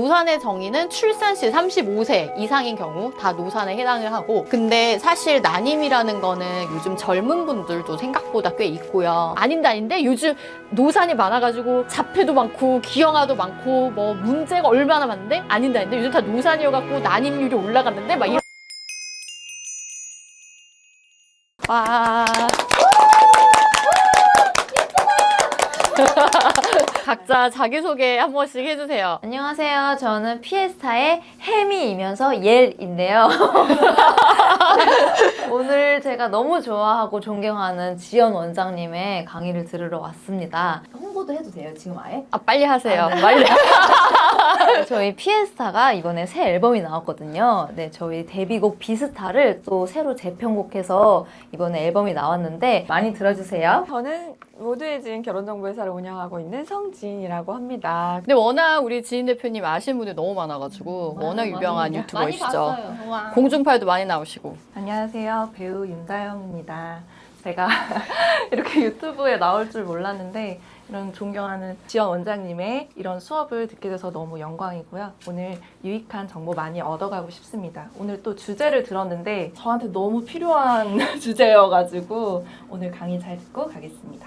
노산의 정의는 출산 시 35세 이상인 경우 다 노산에 해당을 하고, 근데 사실 난임이라는 거는 요즘 젊은 분들도 생각보다 꽤 있고요. 아닌데 요즘 노산이 많아가지고 자폐도 많고 기형아도 많고 뭐 문제가 얼마나 많은데 아닌데 요즘 다 노산이어갖고 난임률이 올라갔는데 막 이런. 와. 각자 자기소개 한 번씩 해주세요. 안녕하세요. 저는 피에스타의 해미이면서 옐인데요. 오늘 제가 너무 좋아하고 존경하는 지연 원장님의 강의를 들으러 왔습니다. 홍보도 해도 돼요, 지금 아예? 아, 빨리 하세요. 아, 네. 빨리. 저희 피에스타가 이번에 새 앨범이 나왔거든요. 네, 저희 데뷔곡 비스타를 또 새로 재편곡해서 이번에 앨범이 나왔는데 많이 들어주세요. 저는 모두의 지인 결혼정보회사를 운영하고 있는 성지인이라고 합니다. 근데 워낙 우리 지인 대표님 아시는 분들 너무 많아가지고 워낙 유명한 유튜버이시죠. 공중파에도 많이 나오시고. 안녕하세요. 배우 윤다영입니다. 제가 이렇게 유튜브에 나올 줄 몰랐는데 이런 존경하는 지연 원장님의 이런 수업을 듣게 돼서 너무 영광이고요. 오늘 유익한 정보 많이 얻어가고 싶습니다. 오늘 또 주제를 들었는데 저한테 너무 필요한 주제여가지고 오늘 강의 잘 듣고 가겠습니다.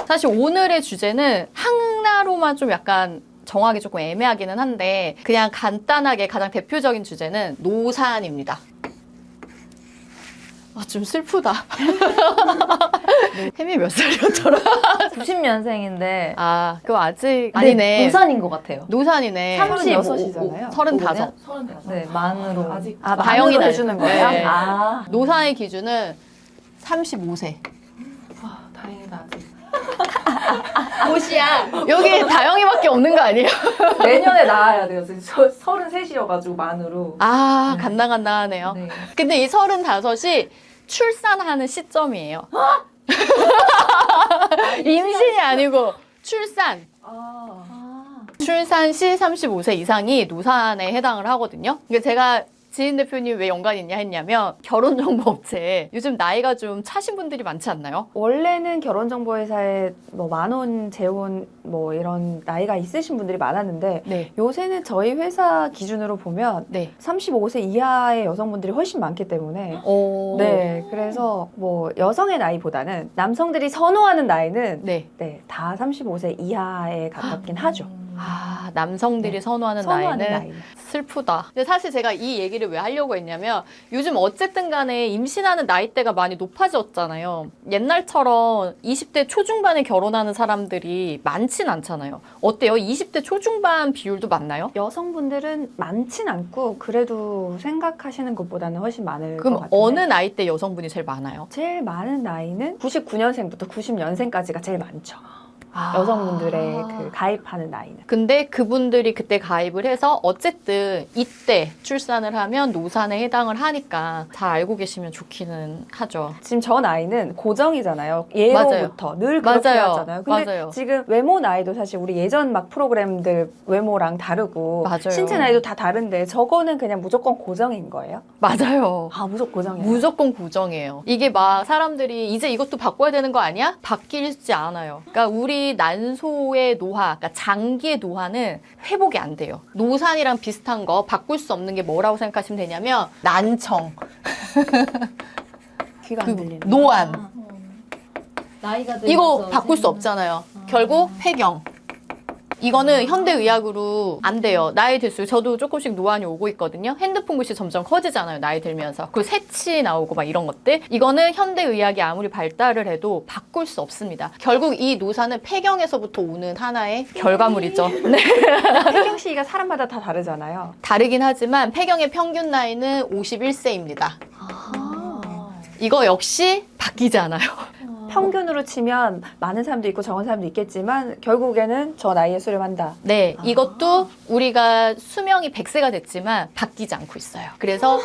사실 오늘의 주제는 하나로만 좀 약간 정하기 조금 애매하기는 한데 그냥 간단하게 가장 대표적인 주제는 노산입니다. 아, 좀 슬프다. 혜미 몇 살이었더라? 90년생인데 아, 그거 아직 아니네. 노산인 것 같아요. 노산이네. 36이잖아요. 35. 네, 만으로. 아직 다영이 만으로 날- 해주는 거예요? 네. 아, 노산의 기준은 35세. 와, 다행이다. 아직. 옷이야. 여기 다영이밖에 없는 거 아니에요? 내년에 나와야 돼요. 지금 33이어가지고 만으로. 아, 간당간당하네요. 네. 근데 이 35이 출산하는 시점이에요. 임신이 아니고 출산. 출산 시 35세 이상이 노산에 해당을 하거든요. 그러니까 제가 지인 대표님 왜 연관이 있냐 했냐면 결혼정보업체에 요즘 나이가 좀 차신 분들이 많지 않나요? 원래는 결혼정보회사에 뭐 만원 재혼 뭐 이런 나이가 있으신 분들이 많았는데 네. 요새는 저희 회사 기준으로 보면 네. 35세 이하의 여성분들이 훨씬 많기 때문에 오. 네 그래서 뭐 여성의 나이보다는 남성들이 선호하는 나이는 네. 네, 다 35세 이하에 가깝긴 하죠. 아, 남성들이 네. 선호하는 선호하는 나이는 나이. 슬프다. 근데 사실 제가 이 얘기를 왜 하려고 했냐면 요즘 어쨌든 간에 임신하는 나이대가 많이 높아졌잖아요. 옛날처럼 20대 초중반에 결혼하는 사람들이 많진 않잖아요. 어때요? 20대 초중반 비율도 많나요? 여성분들은 많진 않고 그래도 생각하시는 것보다는 훨씬 많을 것 그럼 같은데 어느 나이대 여성분이 제일 많아요? 제일 많은 나이는 99년생부터 90년생까지가 제일 많죠. 아. 여성분들의 그 가입하는 나이는. 근데 그분들이 그때 가입을 해서 어쨌든 이때 출산을 하면 노산에 해당을 하니까 잘 알고 계시면 좋기는 하죠. 지금 저 나이는 고정이잖아요. 예로부터 늘 그렇게 맞아요. 하잖아요. 근데 맞아요. 지금 외모 나이도 사실 우리 예전 막 프로그램들 외모랑 다르고 맞아요. 신체 나이도 다 다른데 저거는 그냥 무조건 고정인 거예요? 맞아요. 아 무조건 고정이에요. 무조건 고정이에요. 이게 막 사람들이 이제 이것도 바꿔야 되는 거 아니야? 바뀌지 않아요. 그러니까 우리 난소의 노화, 그러니까 장기의 노화는 회복이 안 돼요. 노산이랑 비슷한 거 바꿀 수 없는 게 뭐라고 생각하시면 되냐면 난청, 귀가 안 들리는. 노안. 나이가 이거 바꿀 수 없잖아요. 결국 폐경. 이거는 현대의학으로 안 돼요. 나이 들수록 저도 조금씩 노안이 오고 있거든요. 핸드폰 글씨 점점 커지잖아요. 나이 들면서. 그리고 새치 나오고 막 이런 것들. 이거는 현대의학이 아무리 발달을 해도 바꿀 수 없습니다. 결국 이 노산은 폐경에서부터 오는 하나의 결과물이죠. 네. 폐경 시기가 사람마다 다 다르잖아요. 다르긴 하지만 폐경의 평균 나이는 51세입니다. 이거 역시 바뀌지 않아요. 평균으로 치면 많은 사람도 있고 적은 사람도 있겠지만 결국에는 저 나이에 수렴한다. 네, 이것도 우리가 수명이 100세가 됐지만 바뀌지 않고 있어요. 그래서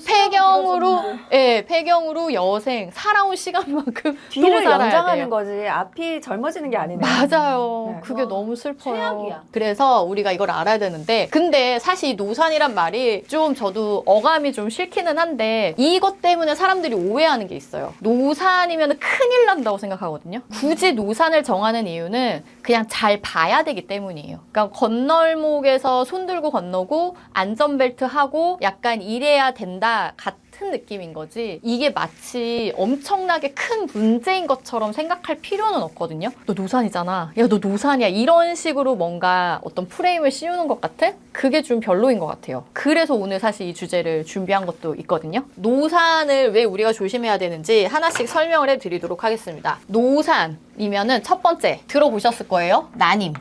폐경으로, 예, 폐경으로 여생 살아온 시간만큼 뒤를 또 살아야 연장하는 돼요. 거지 앞이 젊어지는 게 아니네. 맞아요. 네. 그게 너무 슬퍼요. 최악이야. 그래서 우리가 이걸 알아야 되는데, 근데 사실 이 노산이란 말이 좀 저도 어감이 좀 싫기는 한데, 이것 때문에 사람들이 오해하는 게 있어요. 노산 노산이면 큰일 난다고 생각하거든요. 굳이 노산을 정하는 이유는 그냥 잘 봐야 되기 때문이에요. 그러니까 건널목에서 손 들고 건너고 안전벨트 하고 약간 이래야 된다 같은 느낌인 거지. 이게 마치 엄청나게 큰 문제인 것처럼 생각할 필요는 없거든요. 너 노산이잖아. 야, 너 노산이야. 이런 식으로 뭔가 어떤 프레임을 씌우는 것 같은? 그게 좀 별로인 것 같아요. 그래서 오늘 사실 이 주제를 준비한 것도 있거든요. 노산을 왜 우리가 조심해야 되는지 하나씩 설명을 해드리도록 하겠습니다. 노산이면은 첫 번째 들어보셨을 거예요. 난임.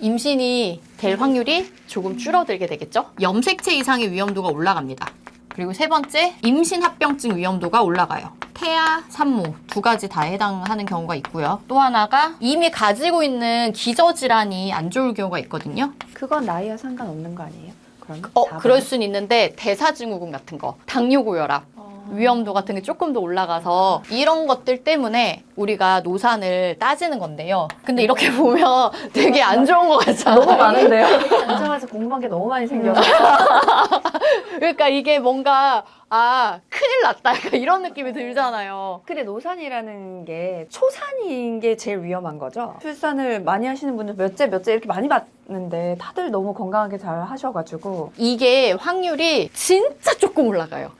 임신이 될 확률이 조금 줄어들게 되겠죠. 염색체 이상의 위험도가 올라갑니다. 그리고 세 번째, 임신합병증 위험도가 올라가요. 태아, 산모 두 가지 다 해당하는 경우가 있고요. 또 하나가 이미 가지고 있는 기저질환이 안 좋을 경우가 있거든요. 그건 나이와 상관없는 거 아니에요? 그러면? 그럴 순 있는데 대사증후군 같은 거, 당뇨고혈압 위험도 같은 게 조금 더 올라가서 이런 것들 때문에 우리가 노산을 따지는 건데요. 근데 이렇게 보면 되게 안 좋은 것 같잖아요. 너무 많은데요? 오자마자 궁금한 게 너무 많이 생겨서. 그러니까 이게 뭔가 큰일 났다 약간 이런 느낌이 들잖아요. 근데 노산이라는 게 초산인 게 제일 위험한 거죠? 출산을 많이 하시는 분들 몇째 이렇게 많이 봤는데 다들 너무 건강하게 잘 하셔가지고. 이게 확률이 진짜 조금 올라가요.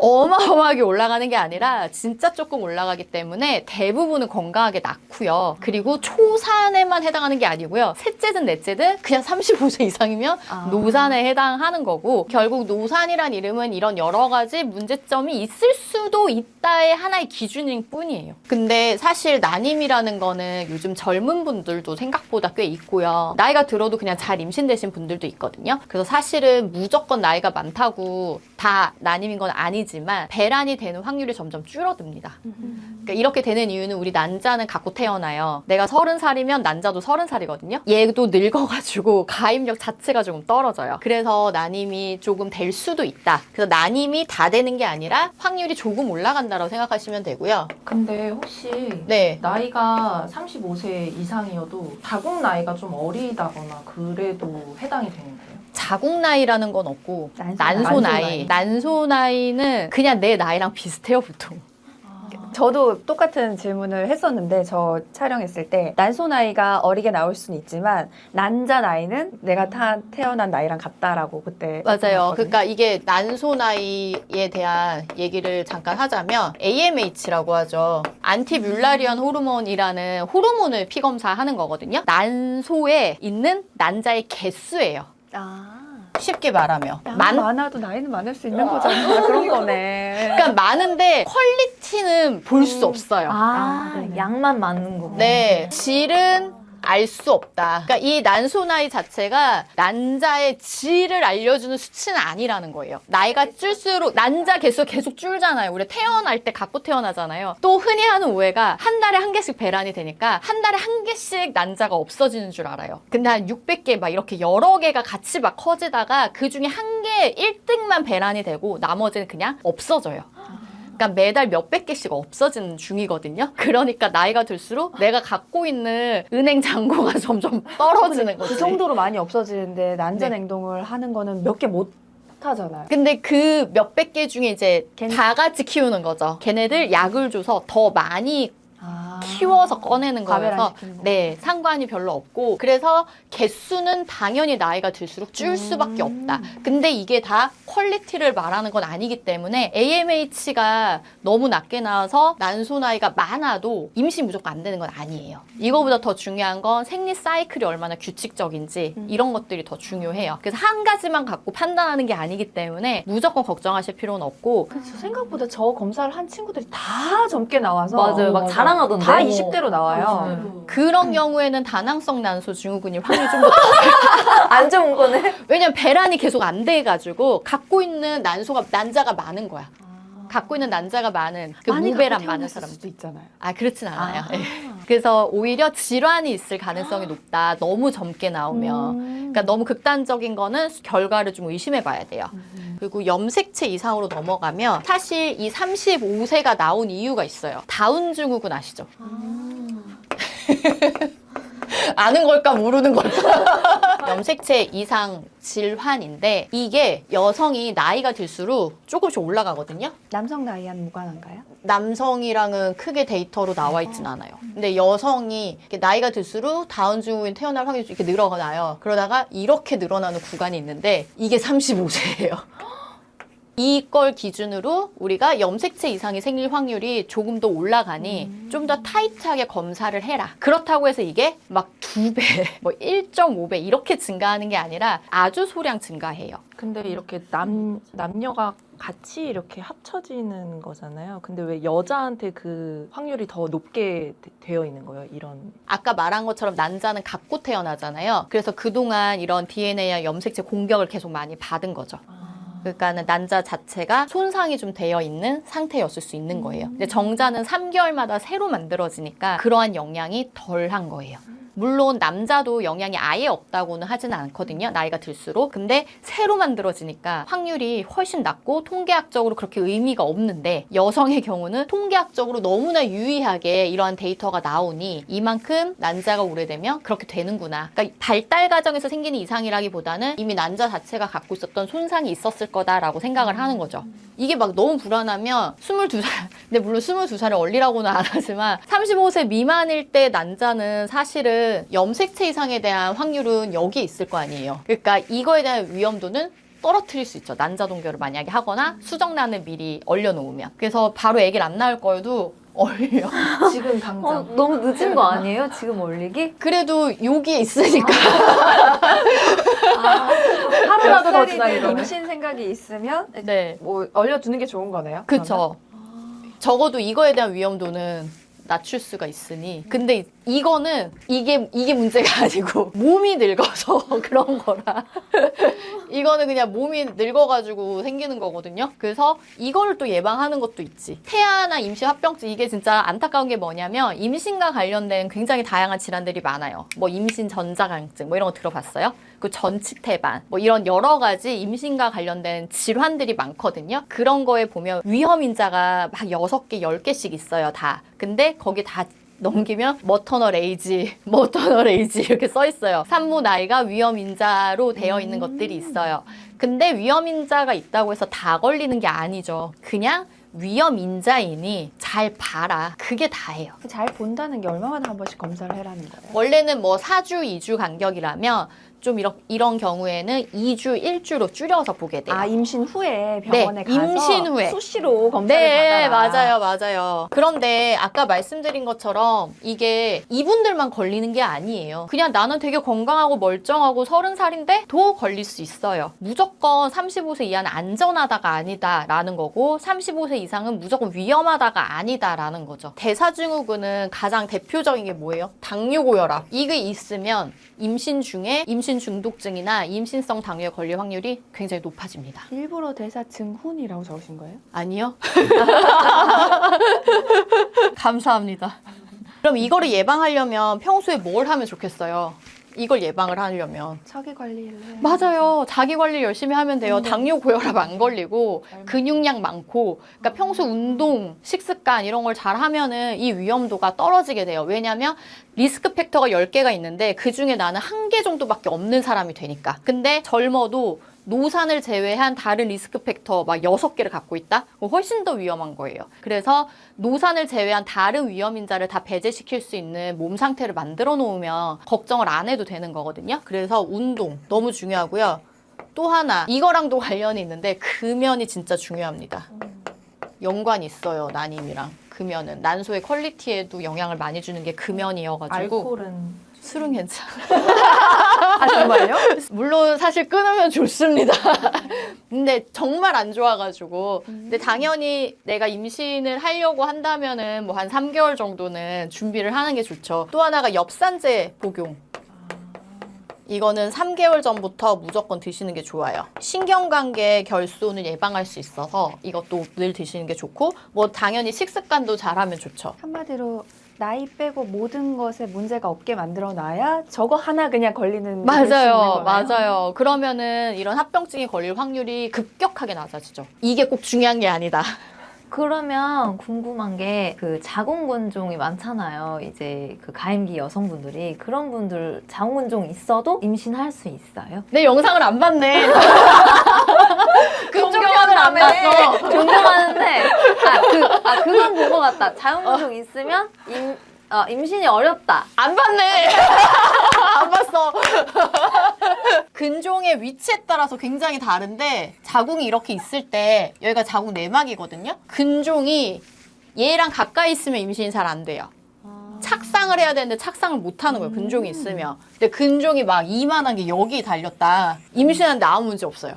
어마어마하게 올라가는 게 아니라 진짜 조금 올라가기 때문에 대부분은 건강하게 낳고요. 그리고 초산에만 해당하는 게 아니고요. 셋째든 넷째든 그냥 35세 이상이면 노산에 해당하는 거고, 결국 노산이란 이름은 이런 여러 가지 문제점이 있을 수도 있다의 하나의 기준일 뿐이에요. 근데 사실 난임이라는 거는 요즘 젊은 분들도 생각보다 꽤 있고요. 나이가 들어도 그냥 잘 임신되신 분들도 있거든요. 그래서 사실은 무조건 나이가 많다고 다 난임인 건 아니지만 배란이 되는 확률이 점점 줄어듭니다. 그러니까 이렇게 되는 이유는 우리 난자는 갖고 태어나요. 내가 30살이면 난자도 30살이거든요. 얘도 늙어가지고 가임력 자체가 조금 떨어져요. 그래서 난임이 조금 될 수도 있다. 그래서 난임이 다 되는 게 아니라 확률이 조금 올라간다고 생각하시면 되고요. 근데 혹시 네. 나이가 35세 이상이어도 자궁 나이가 좀 어리다거나 그래도 해당이 되는 거예요? 자궁 나이라는 건 없고 난소 난소 나이. 나이. 난소 나이는 그냥 내 나이랑 비슷해요, 보통. 저도 똑같은 질문을 했었는데 저 촬영했을 때 난소 나이가 어리게 나올 수는 있지만 난자 나이는 내가 태어난 나이랑 같다라고 그때 맞아요. 했거든요. 그러니까 이게 난소 나이에 대한 얘기를 잠깐 하자면 AMH라고 하죠. 안티뮬라리언 호르몬이라는 호르몬을 피검사하는 거거든요. 난소에 있는 난자의 개수예요. 쉽게 말하면. 많아도 나이는 많을 수 있는 거잖아. 그런 거네. 그러니까 많은데 퀄리티는 볼 수 없어요. 네. 양만 맞는 거고. 네, 질은 알 수 없다. 그러니까 이 난소 나이 자체가 난자의 질을 알려주는 수치는 아니라는 거예요. 나이가 줄수록 난자 개수가 계속 줄잖아요. 우리 태어날 때 갖고 태어나잖아요. 또 흔히 하는 오해가 한 달에 한 개씩 배란이 되니까 한 달에 한 개씩 난자가 없어지는 줄 알아요. 근데 한 600개 막 이렇게 여러 개가 같이 막 커지다가 그 중에 한 개 1등만 배란이 되고 나머지는 그냥 없어져요. 그러니까 매달 몇백 개씩 없어지는 중이거든요. 그러니까 나이가 들수록 내가 갖고 있는 은행 잔고가 점점 떨어지는 거지. 그 정도로 많이 없어지는데 난자 냉동을 하는 거는 몇 개 못 하잖아요. 근데 그 몇백 개 중에 이제 걔네- 다 같이 키우는 거죠. 걔네들 약을 줘서 더 많이 키워서 꺼내는 거여서 과배란시키는 거. 네, 상관이 별로 없고, 그래서 개수는 당연히 나이가 들수록 줄 수밖에 없다. 근데 이게 다 퀄리티를 말하는 건 아니기 때문에 AMH가 너무 낮게 나와서 난소 나이가 많아도 임신 무조건 안 되는 건 아니에요. 이거보다 더 중요한 건 생리 사이클이 얼마나 규칙적인지 이런 것들이 더 중요해요. 그래서 한 가지만 갖고 판단하는 게 아니기 때문에 무조건 걱정하실 필요는 없고. 그래서 생각보다 저 검사를 한 친구들이 다 젊게 나와서 맞아요. 막 자랑하던데. 다 20대로 나와요. 그런 경우에는 다낭성 난소 증후군이 확률이 좀 더 안 좋은 거네. 왜냐면 배란이 계속 안 돼가지고 갖고 있는 난자가 많은 거야. 갖고 있는 난자가 많은 그 많이 무배란 갖고 많은 태어났을 사람. 수도 있잖아요. 그렇진 않아요. 예. 그래서 오히려 질환이 있을 가능성이 높다. 너무 젊게 나오면. 그러니까 너무 극단적인 거는 결과를 좀 의심해 봐야 돼요. 그리고 염색체 이상으로 넘어가면 사실 이 35세가 나온 이유가 있어요. 다운 증후군 아시죠? 아는 걸까 모르는 걸까? 염색체 이상 질환인데 이게 여성이 나이가 들수록 조금씩 올라가거든요. 남성 나이와는 무관한가요? 남성이랑은 크게 데이터로 나와 있진 않아요. 근데 여성이 이렇게 나이가 들수록 다운 증후군 태어날 확률이 이렇게 늘어나요. 그러다가 이렇게 늘어나는 구간이 있는데 이게 35세예요. 이걸 기준으로 우리가 염색체 이상이 생길 확률이 조금 더 올라가니 좀 더 타이트하게 검사를 해라. 그렇다고 해서 이게 막 2배, 뭐 1.5배 이렇게 증가하는 게 아니라 아주 소량 증가해요. 근데 이렇게 남녀가 같이 이렇게 합쳐지는 거잖아요. 근데 왜 여자한테 그 확률이 더 높게 되어 있는 거예요? 이런. 아까 말한 것처럼 난자는 갖고 태어나잖아요. 그래서 그동안 이런 DNA와 염색체 공격을 계속 많이 받은 거죠. 그러니까는 난자 자체가 손상이 좀 되어 있는 상태였을 수 있는 거예요. 근데 정자는 3개월마다 새로 만들어지니까 그러한 영향이 덜한 거예요. 물론 남자도 영향이 아예 없다고는 하지는 않거든요. 나이가 들수록. 근데 새로 만들어지니까 확률이 훨씬 낮고 통계학적으로 그렇게 의미가 없는데 여성의 경우는 통계학적으로 너무나 유의하게 이러한 데이터가 나오니 이만큼 난자가 오래되면 그렇게 되는구나. 그러니까 발달 과정에서 생기는 이상이라기보다는 이미 난자 자체가 갖고 있었던 손상이 있었을 거다라고 생각을 하는 거죠. 이게 막 너무 불안하면 22살, 근데 물론 22살을 얼리라고는 안 하지만 35세 미만일 때 난자는 사실은 염색체 이상에 대한 확률은 여기에 있을 거 아니에요. 그러니까 이거에 대한 위험도는 떨어뜨릴 수 있죠. 난자 동결을 만약에 하거나 수정란을 미리 얼려놓으면. 그래서 바로 애기를 안 낳을 거여도 얼려. 지금 당장. 너무 늦은 거 아니에요? 지금 올리기? 그래도 여기에 있으니까. 하루라도 더 몇 살이든 지나기로는. 임신 생각이 있으면 네. 뭐 얼려두는 게 좋은 거네요. 그쵸. 적어도 이거에 대한 위험도는 낮출 수가 있으니. 근데 이거는 이게 문제가 아니고 몸이 늙어서 그런 거라. 이거는 그냥 몸이 늙어가지고 생기는 거거든요. 그래서 이거를 또 예방하는 것도 있지. 태아나 임시 합병증, 이게 진짜 안타까운 게 뭐냐면 임신과 관련된 굉장히 다양한 질환들이 많아요. 뭐 임신 전자강증 뭐 이런 거 들어봤어요? 그 전치태반 뭐 이런 여러 가지 임신과 관련된 질환들이 많거든요. 그런 거에 보면 위험인자가 막 6개, 10개씩 있어요, 다. 근데 거기 다 넘기면 머터널 에이지 이렇게 써 있어요. 산모 나이가 위험인자로 되어 있는 것들이 있어요. 근데 위험인자가 있다고 해서 다 걸리는 게 아니죠. 그냥 위험인자이니 잘 봐라. 그게 다예요. 잘 본다는 게 얼마만에 한 번씩 검사를 해라는 거예요? 원래는 뭐 4주, 2주 간격이라면 좀 이런 경우에는 2주, 1주로 줄여서 보게 돼요. 아, 임신 후에 병원에 네, 가서 임신 후에. 수시로 검사를 네, 받아라. 맞아요. 그런데 아까 말씀드린 것처럼 이게 이분들만 걸리는 게 아니에요. 그냥 나는 되게 건강하고 멀쩡하고 30살인데 도 걸릴 수 있어요. 무조건 35세 이하는 안전하다가 아니다라는 거고 35세 이상은 무조건 위험하다가 아니다라는 거죠. 대사증후군은 가장 대표적인 게 뭐예요? 당뇨고혈압. 이게 있으면 임신 중에 임신 중독증이나 임신성 당뇨에 걸릴 확률이 굉장히 높아집니다. 일부러 대사 증후군이라고 적으신 거예요? 아니요. 감사합니다. 그럼 이거를 예방하려면 평소에 뭘 하면 좋겠어요? 이걸 예방을 하려면. 자기 관리를 해요. 맞아요. 자기 관리 열심히 하면 돼요. 당뇨, 고혈압 안 걸리고 근육량 많고 그러니까 평소 운동, 식습관 이런 걸 잘 하면은 이 위험도가 떨어지게 돼요. 왜냐면 리스크 팩터가 10개가 있는데 그중에 나는 1개 정도밖에 없는 사람이 되니까. 근데 젊어도 노산을 제외한 다른 리스크 팩터 막 6개를 갖고 있다? 그럼 훨씬 더 위험한 거예요. 그래서 노산을 제외한 다른 위험인자를 다 배제시킬 수 있는 몸 상태를 만들어 놓으면 걱정을 안 해도 되는 거거든요. 그래서 운동 너무 중요하고요. 또 하나 이거랑도 관련이 있는데 금연이 진짜 중요합니다. 연관이 있어요. 난임이랑 금연은. 난소의 퀄리티에도 영향을 많이 주는 게 금연이어가지고 알코올은 술은 괜찮아. 아, 정말요? 물론 사실 끊으면 좋습니다. 근데 정말 안 좋아가지고. 근데 당연히 내가 임신을 하려고 한다면은 뭐 한 3개월 정도는 준비를 하는 게 좋죠. 또 하나가 엽산제 복용. 이거는 3개월 전부터 무조건 드시는 게 좋아요. 신경관계 결손을 예방할 수 있어서 이것도 늘 드시는 게 좋고 뭐 당연히 식습관도 잘하면 좋죠. 한마디로 나이 빼고 모든 것에 문제가 없게 만들어 놔야 저거 하나 그냥 걸리는 맞아요. 그러면은 이런 합병증이 걸릴 확률이 급격하게 낮아지죠. 이게 꼭 중요한 게 아니다. 그러면 궁금한 게 그 자궁근종이 많잖아요. 이제 그 가임기 여성분들이 그런 분들 자궁근종 있어도 임신할 수 있어요? 내 영상을 안 봤네. 그쪽 편을 안 봤어. 궁금한데 그건 본 것 같다. 자궁근종 있으면 임신이 어렵다. 안 봤네. 안 봤어. 근종의 위치에 따라서 굉장히 다른데 자궁이 이렇게 있을 때 여기가 자궁 내막이거든요. 근종이 얘랑 가까이 있으면 임신이 잘 안 돼요. 착상을 해야 되는데 착상을 못 하는 거예요. 근종이 있으면. 근데 근종이 막 이만한 게 여기 달렸다. 임신하는데 아무 문제 없어요.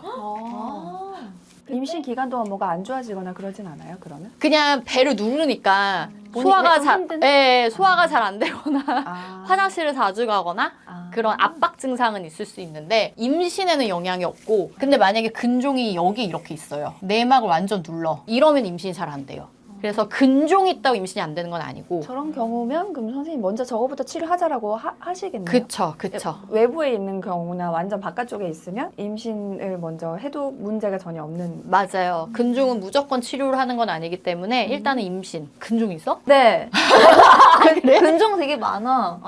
임신 기간 동안 뭐가 안 좋아지거나 그러진 않아요? 그러면? 그냥 배를 누르니까 본인 소화가 좀 잘, 힘든- 예, 소화가 잘 안 되거나 아. 화장실을 자주 가거나 그런 압박 증상은 있을 수 있는데 임신에는 영향이 없고 근데 만약에 근종이 여기 이렇게 있어요. 내막을 완전 눌러. 이러면 임신이 잘 안 돼요. 그래서 근종이 있다고 임신이 안 되는 건 아니고 저런 경우면 그럼 선생님 먼저 저거부터 치료하자라고 하시겠네요. 그쵸 그쵸. 외부에 있는 경우나 완전 바깥쪽에 있으면 임신을 먼저 해도 문제가 전혀 없는. 맞아요. 근종은 무조건 치료를 하는 건 아니기 때문에 일단은 임신. 근종 있어? 네. 그래? 근종 되게 많아.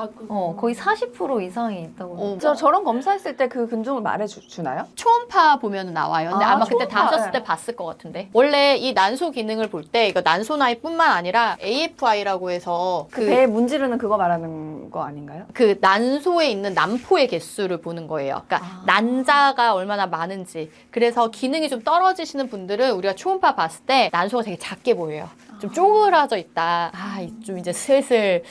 거의 40% 이상이 있다고. 저런 검사했을 때 그 근종을 말해주나요? 초음파 보면 나와요. 근데 아, 아마 그때 다 초음파, 하셨을 때 네. 봤을 것 같은데. 원래 이 난소 기능을 볼 때 이거 난소 나이뿐만 아니라 AFI라고 해서 그 배에 문지르는 그거 말하는 거 아닌가요? 그 난소에 있는 난포의 개수를 보는 거예요. 그러니까 난자가 얼마나 많은지. 그래서 기능이 좀 떨어지시는 분들은 우리가 초음파 봤을 때 난소가 되게 작게 보여요. 좀 쪼그라져 있다. 좀 이제 슬슬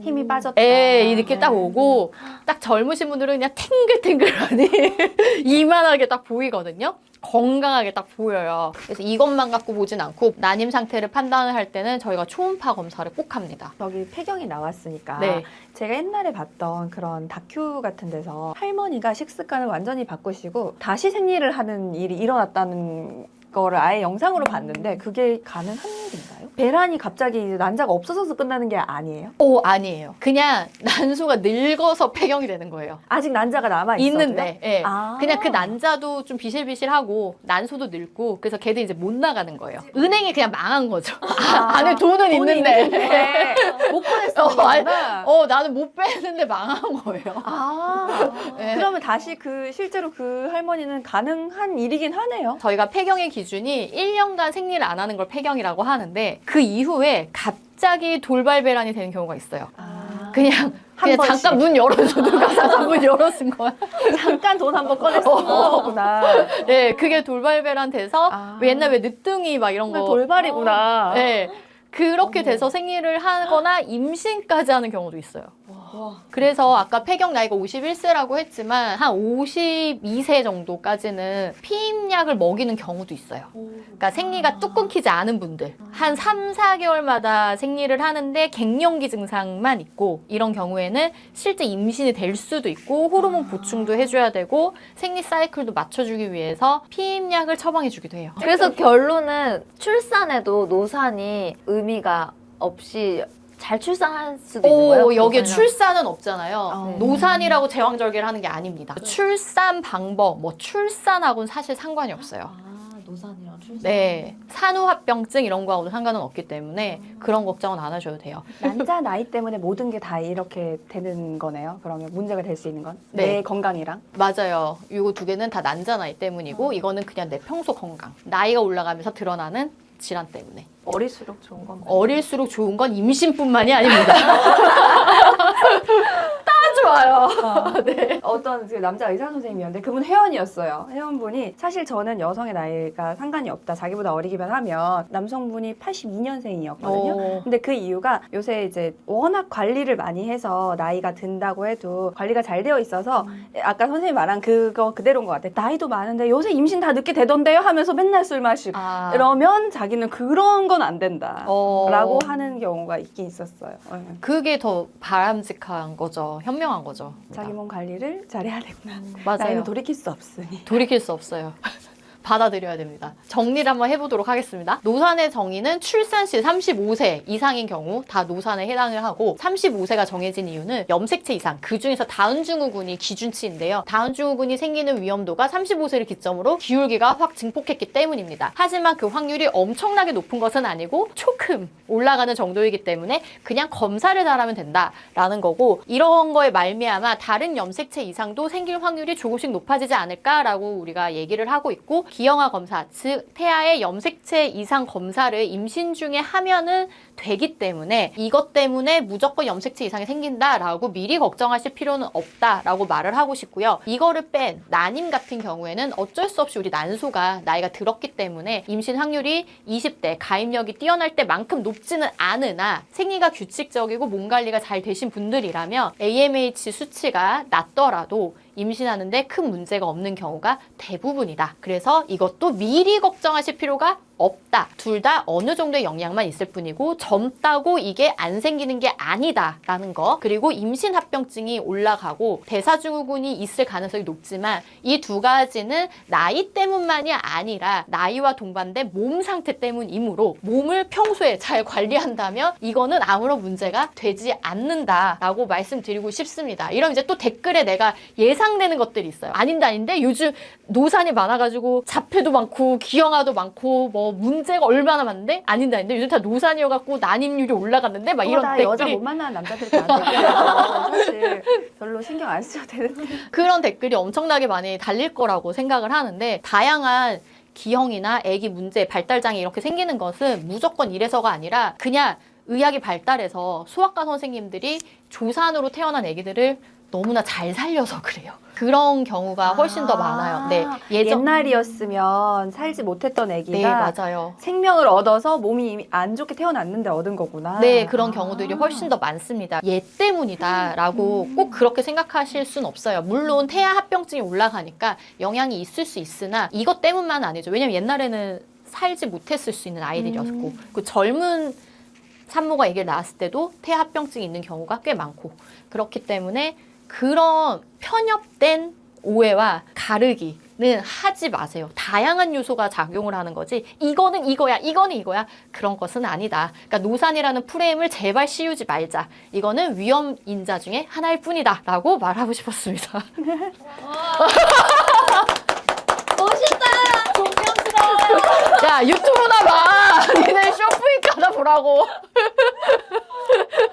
힘이 빠졌다. 이렇게 딱 오고 딱 젊으신 분들은 그냥 탱글탱글하니 이만하게 딱 보이거든요. 건강하게 딱 보여요. 그래서 이것만 갖고 보진 않고 난임 상태를 판단을 할 때는 저희가 초음파 검사를 꼭 합니다. 저기 폐경이 나왔으니까 네. 제가 옛날에 봤던 그런 다큐 같은 데서 할머니가 식습관을 완전히 바꾸시고 다시 생리를 하는 일이 일어났다는 거를 아예 영상으로 봤는데 그게 가능한 일인가요? 배란이 갑자기 난자가 없어져서 끝나는 게 아니에요? 아니에요. 그냥 난소가 늙어서 폐경이 되는 거예요. 아직 난자가 남아 있어요. 있는데, 예. 아. 그냥 그 난자도 좀 비실비실하고 난소도 늙고 그래서 걔들 이제 못 나가는 거예요. 은행이 그냥 망한 거죠. 안에 돈은 있는데. 못 보냈어. 나는 못 빼는데 망한 거예요. 네. 그러면 다시 실제로 그 할머니는 가능한 일이긴 하네요. 저희가 폐경의 기준이 1년간 생리를 안 하는 걸 폐경이라고 하는데 그 이후에 갑자기 돌발 배란이 되는 경우가 있어요. 그냥 번씩. 잠깐 문 열어줘 누가 잠깐 문 열어준 거야. 잠깐 돈 한 번 꺼내 쓰는 거구나. 네, 그게 돌발 배란 돼서 아. 옛날 왜 늦둥이 막 이런 거 돌발이구나. 네. 그렇게 돼서 생리를 하거나 임신까지 하는 경우도 있어요. 그래서 아까 폐경 나이가 51세라고 했지만 한 52세 정도까지는 피임약을 먹이는 경우도 있어요. 그러니까 생리가 뚝 끊기지 않은 분들 한 3, 4개월마다 생리를 하는데 갱년기 증상만 있고 이런 경우에는 실제 임신이 될 수도 있고 호르몬 보충도 해줘야 되고 생리 사이클도 맞춰주기 위해서 피임약을 처방해주기도 해요. 그래서 결론은 출산에도 노산이 의미가 없이 잘 출산할 수도 있는 거예요? 여기에 노산이랑? 출산은 없잖아요. 네. 노산이라고 제왕절개를 하는 게 아닙니다. 출산 방법, 출산하고는 사실 상관이 없어요. 노산이랑 출산. 네. 산후합병증 이런 거하고도 상관은 없기 때문에 그런 걱정은 안 하셔도 돼요. 난자 나이 때문에 모든 게 다 이렇게 되는 거네요. 그러면 문제가 될 수 있는 건? 네. 내 건강이랑? 맞아요. 이거 두 개는 다 난자 나이 때문이고 이거는 그냥 내 평소 건강. 나이가 올라가면서 드러나는 질환 때문에. 어릴수록 좋은 건 어릴수록 좋은 건 임신뿐만이 아닙니다. 다 좋아요. 네. 어떤 그 남자 의사 선생님이었는데 그분 회원이었어요. 회원분이 사실 저는 여성의 나이가 상관이 없다. 자기보다 어리기만 하면 남성분이 82년생이었거든요. 근데 그 이유가 요새 이제 워낙 관리를 많이 해서 나이가 든다고 해도 관리가 잘 되어 있어서 아까 선생님 말한 그거 그대로인 것 같아요. 나이도 많은데 요새 임신 다 늦게 되던데요 하면서 맨날 술 마시고 이러면 자기는 그런 건 안 된다 라고 하는 경우가 있긴 있었어요. 그게 더 바람직한 거죠. 현명한 거죠. 자기 몸 관리를 잘해야 되구나. 맞아요. 나이는 돌이킬 수 없으니. 돌이킬 수 없어요. 받아들여야 됩니다. 정리를 한번 해보도록 하겠습니다. 노산의 정의는 출산 시 35세 이상인 경우 다 노산에 해당을 하고 35세가 정해진 이유는 염색체 이상, 그중에서 다운증후군이 기준치인데요. 다운증후군이 생기는 위험도가 35세를 기점으로 기울기가 확 증폭했기 때문입니다. 하지만 그 확률이 엄청나게 높은 것은 아니고 조금 올라가는 정도이기 때문에 그냥 검사를 잘하면 된다라는 거고, 이런 거에 말미암아 다른 염색체 이상도 생길 확률이 조금씩 높아지지 않을까라고 우리가 얘기를 하고 있고, 기형아 검사, 즉 태아의 염색체 이상 검사를 임신 중에 하면은 되기 때문에 이것 때문에 무조건 염색체 이상이 생긴다라고 미리 걱정하실 필요는 없다라고 말을 하고 싶고요. 이거를 뺀 난임 같은 경우에는 어쩔 수 없이 우리 난소가 나이가 들었기 때문에 임신 확률이 20대 가임력이 뛰어날 때만큼 높지는 않으나 생리가 규칙적이고 몸 관리가 잘 되신 분들이라면 AMH 수치가 낮더라도 임신하는데 큰 문제가 없는 경우가 대부분이다. 그래서 이것도 미리 걱정하실 필요가 없다. 둘 다 어느 정도의 영향만 있을 뿐이고 젊다고 이게 안 생기는 게 아니다라는 거. 그리고 임신 합병증이 올라가고 대사증후군이 있을 가능성이 높지만 이 두 가지는 나이 때문만이 아니라 나이와 동반된 몸 상태 때문이므로 몸을 평소에 잘 관리한다면 이거는 아무런 문제가 되지 않는다라고 말씀드리고 싶습니다. 이러면 이제 또 댓글에 내가 예상되는 것들이 있어요. 아닌데 요즘 노산이 많아가지고 자폐도 많고 기형아도 많고 뭐 문제가 얼마나 많은데 아닌데 요즘 다 노산이어갖고 난임률이 올라갔는데 막 이런 다 댓글이 여자 못 만나는 남자들이 많아요. 사실 별로 신경 안 쓰셔도 되는데. 그런 댓글이 엄청나게 많이 달릴 거라고 생각을 하는데, 다양한 기형이나 아기 문제, 발달장애 이렇게 생기는 것은 무조건 이래서가 아니라 그냥 의학이 발달해서 소아과 선생님들이 조산으로 태어난 아기들을 너무나 잘 살려서 그래요. 그런 경우가 훨씬 더 많아요. 네, 옛날이었으면 살지 못했던 네, 아기가 맞아요. 생명을 얻어서 몸이 이미 안 좋게 태어났는데 얻은 거구나. 네, 그런 경우들이 훨씬 더 많습니다. 얘 때문이다라고 꼭 그렇게 생각하실 순 없어요. 물론 태아 합병증이 올라가니까 영향이 있을 수 있으나 이것 때문만 아니죠. 왜냐면 옛날에는 살지 못했을 수 있는 아이들이었고 그 젊은 산모가 아기를 낳았을 때도 태아 합병증이 있는 경우가 꽤 많고, 그렇기 때문에 그런 편협된 오해와 가르기는 하지 마세요. 다양한 요소가 작용을 하는 거지 이거는 이거야, 이거는 이거야, 그런 것은 아니다. 그러니까 노산이라는 프레임을 제발 씌우지 말자. 이거는 위험 인자 중에 하나일 뿐이다 라고 말하고 싶었습니다. 멋있다! 존경스러워요! 야, 유튜브나 봐. 니네 쇼핑 가나 보라고.